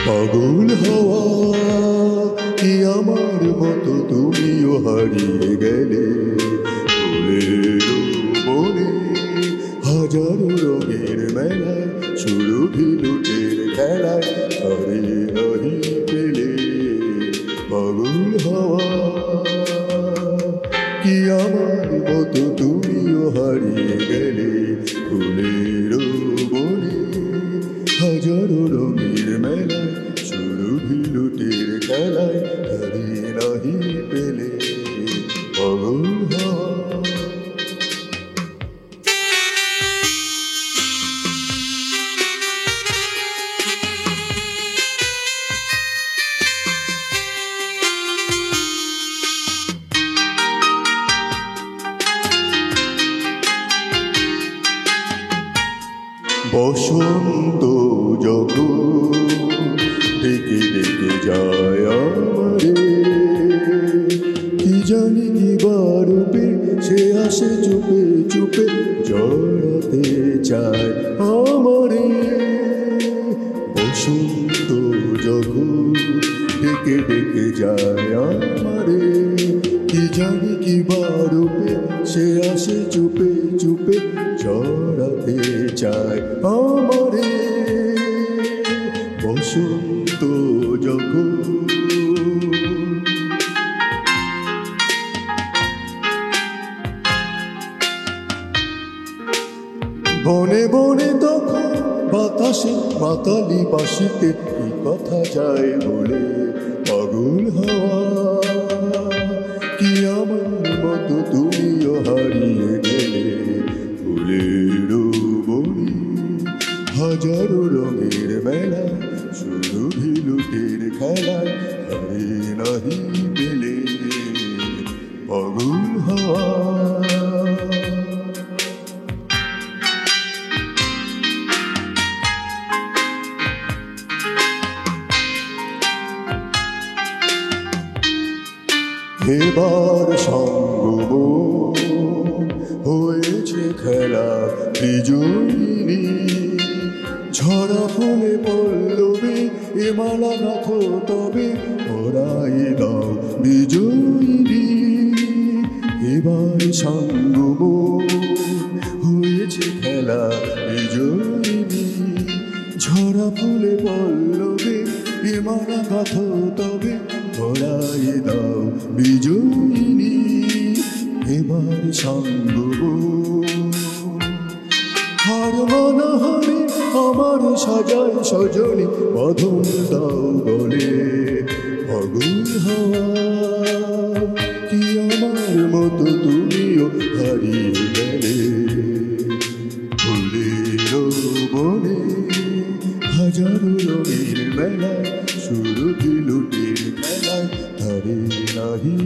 পাগল হওয়া কি আমার মতো তুমিও হারিয়ে গেলে ফুলের বনে হাজারো রঙের মেলায় সুরভি লুটের খেলায় আরে রহি পেলে পাগল হওয়া কি আমার মতো তুমিও হারিয়ে গেলে ফুলের বনে হাজারো রঙের মেলায় সুরভি লুটের খেলায় হারি নাহি পেলে পাগল হওয়া। বসন্ত যখন ডেকে ডেকে যায় আমারে কি জানি কি বারুপে সে আসে চুপে চুপে জড়াতে চায় আমারে। বসন্ত যখন ডেকে ডেকে যায় আমারে কি জানি কি বারুপে সে আসে চুপে চুপে জড়াতে চায় আমারে। বসন্ত যখন বনে বনে তখন বাতাসে মাতালি বাসিতে কি কথা যায় বলে পাগল হওয়া কি আমার মতো তুমিও হারিয়ে গেলে ফুলের বনে হাজারো রঙের মেলায় সুরভি লুটের খেলায় হারে নাহি পেলে পাগল হওয়া। এবার সঙ্গ হয়েছে খেলা বিজয়িনী ঝরা ফুলে পল্লবে এ মালা গাথ তবে ওরাই দাও বিজয়িনী। এবার সঙ্গ হয়েছে খেলা বিজয়িনী ঝরা ফুলে পল্লবে এ মালা গাথ তবে ওরাই দাও বিজয়িনী। এবার সঙ্গ হার মনোহরে আমার সাজায় সজনী বধন দাও বলে পাগল হওয়া কি আমার মতো তুমিও হারিয়ে গেলে ফুলের বনে হাজারো রঙের মেলায় সুরভি লুটের খেলায় হারে নাহি